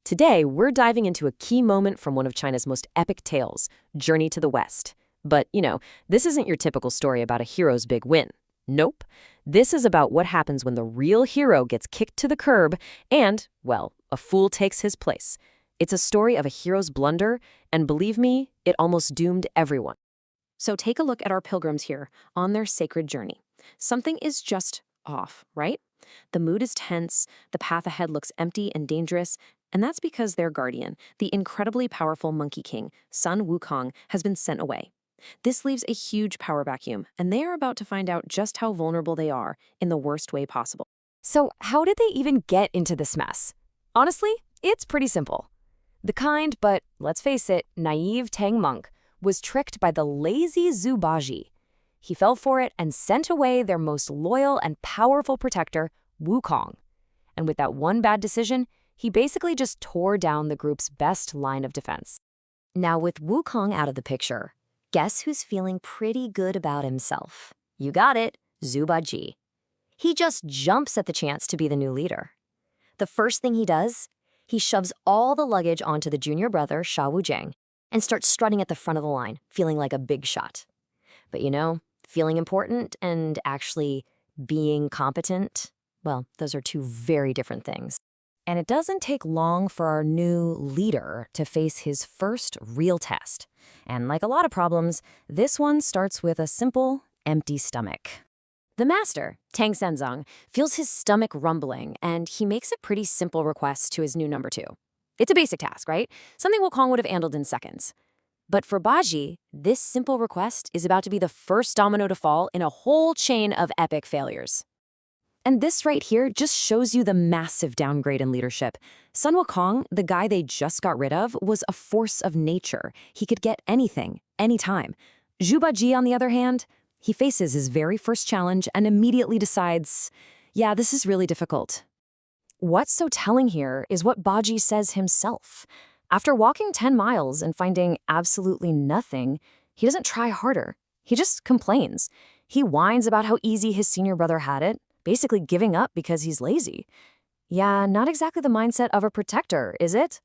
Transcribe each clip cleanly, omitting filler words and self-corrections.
Today, we're diving into a key moment from one of China's most epic tales, Journey to the West. But, this isn't your typical story about a hero's big win. Nope. This is about what happens when the real hero gets kicked to the curb and, well, a fool takes his place. It's a story of a hero's blunder, and believe me, it almost doomed everyone. So take a look at our pilgrims here on their sacred journey. Something is just off, right? The mood is tense, the path ahead looks empty and dangerous, and that's because their guardian, the incredibly powerful Monkey King, Sun Wukong, has been sent away. This leaves a huge power vacuum, and they are about to find out just how vulnerable they are in the worst way possible. So how did they even get into this mess? Honestly, it's pretty simple. The kind, but let's face it, naive Tang Monk was tricked by the lazy Bajie. He fell for it and sent away their most loyal and powerful protector, Wukong. And with that one bad decision, he basically just tore down the group's best line of defense. Now with Wukong out of the picture, guess who's feeling pretty good about himself? You got it, Bajie. He just jumps at the chance to be the new leader. The first thing he does, he shoves all the luggage onto the junior brother, Wujing, and starts strutting at the front of the line, feeling like a big shot. But feeling important and actually being competent, well, those are two very different things. And it doesn't take long for our new leader to face his first real test. And like a lot of problems, this one starts with a simple, empty stomach. The master, Tang Sanzang, feels his stomach rumbling, and he makes a pretty simple request to his new number 2. It's a basic task, right? Something Wukong would have handled in seconds. But for Bajie, this simple request is about to be the first domino to fall in a whole chain of epic failures. And this right here just shows you the massive downgrade in leadership. Sun Wukong, the guy they just got rid of, was a force of nature. He could get anything, anytime. Bajie, on the other hand, he faces his very first challenge and immediately decides, yeah, this is really difficult. What's so telling here is what Bajie says himself. After walking 10 miles and finding absolutely nothing, he doesn't try harder. He just complains. He whines about how easy his senior brother had it, basically giving up because he's lazy. Yeah, not exactly the mindset of a protector, is it?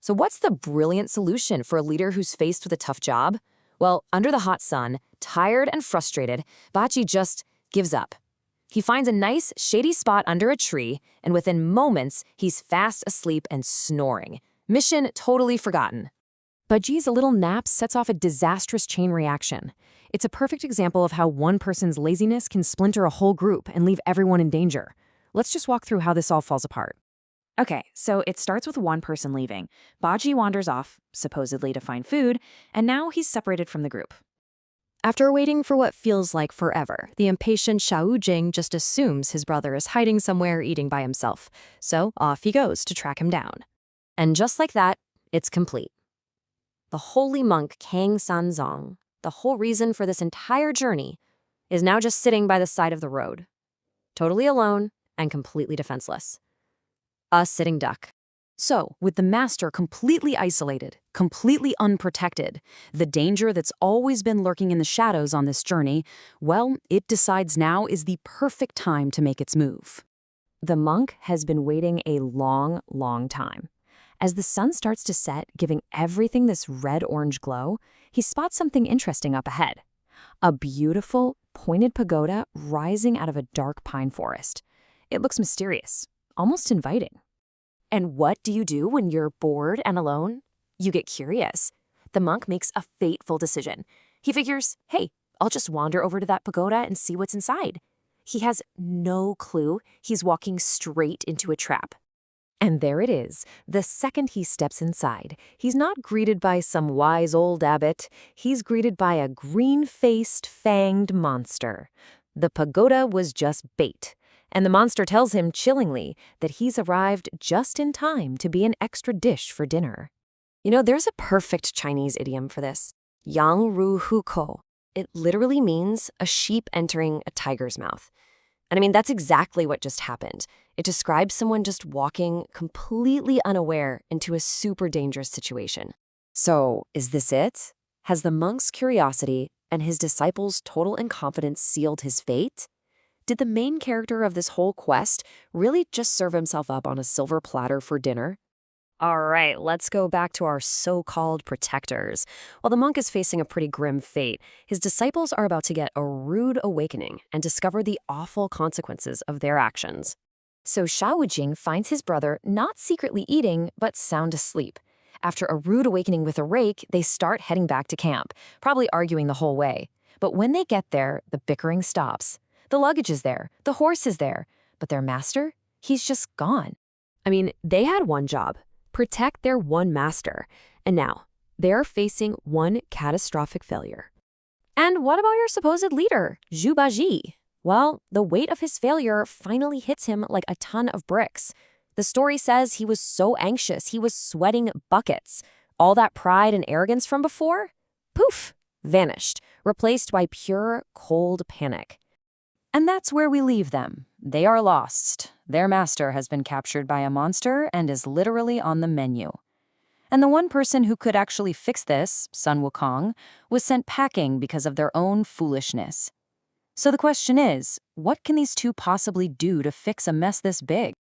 So what's the brilliant solution for a leader who's faced with a tough job? Well, under the hot sun, tired and frustrated, Bajie just gives up. He finds a nice, shady spot under a tree, and within moments, he's fast asleep and snoring. Mission totally forgotten. Bajie's little nap sets off a disastrous chain reaction. It's a perfect example of how one person's laziness can splinter a whole group and leave everyone in danger. Let's just walk through how this all falls apart. Okay, so it starts with one person leaving. Bajie wanders off, supposedly to find food, and now he's separated from the group. After waiting for what feels like forever, the impatient Wujing just assumes his brother is hiding somewhere eating by himself, so off he goes to track him down. And just like that, it's complete. The holy monk Tang Sanzang, the whole reason for this entire journey, is now just sitting by the side of the road, totally alone and completely defenseless. A sitting duck. So, with the master completely isolated, completely unprotected, the danger that's always been lurking in the shadows on this journey, well, it decides now is the perfect time to make its move. The monk has been waiting a long, long time. As the sun starts to set, giving everything this red-orange glow, he spots something interesting up ahead. A beautiful, pointed pagoda rising out of a dark pine forest. It looks mysterious, almost inviting. And what do you do when you're bored and alone? You get curious. The monk makes a fateful decision. He figures, hey, I'll just wander over to that pagoda and see what's inside. He has no clue he's walking straight into a trap. And there it is. The second he steps inside, he's not greeted by some wise old abbot. He's greeted by a green-faced, fanged monster. The pagoda was just bait, and the monster tells him chillingly that he's arrived just in time to be an extra dish for dinner. There's a perfect Chinese idiom for this. Yang ru hu ko. It literally means a sheep entering a tiger's mouth. And that's exactly what just happened. It describes someone just walking completely unaware into a super dangerous situation. So, is this it? Has the monk's curiosity and his disciples' total incompetence sealed his fate? Did the main character of this whole quest really just serve himself up on a silver platter for dinner? All right, let's go back to our so-called protectors. While the monk is facing a pretty grim fate, his disciples are about to get a rude awakening and discover the awful consequences of their actions. So Wujing finds his brother not secretly eating, but sound asleep. After a rude awakening with a rake, they start heading back to camp, probably arguing the whole way. But when they get there, the bickering stops. The luggage is there, the horse is there, but their master, he's just gone. I mean, they had one job: protect their one master. And now, they're facing one catastrophic failure. And what about your supposed leader, Bajie? Well, the weight of his failure finally hits him like a ton of bricks. The story says he was so anxious, he was sweating buckets. All that pride and arrogance from before? Poof! Vanished, replaced by pure, cold panic. And that's where we leave them. They are lost. Their master has been captured by a monster and is literally on the menu. And the one person who could actually fix this, Sun Wukong, was sent packing because of their own foolishness. So the question is, what can these two possibly do to fix a mess this big?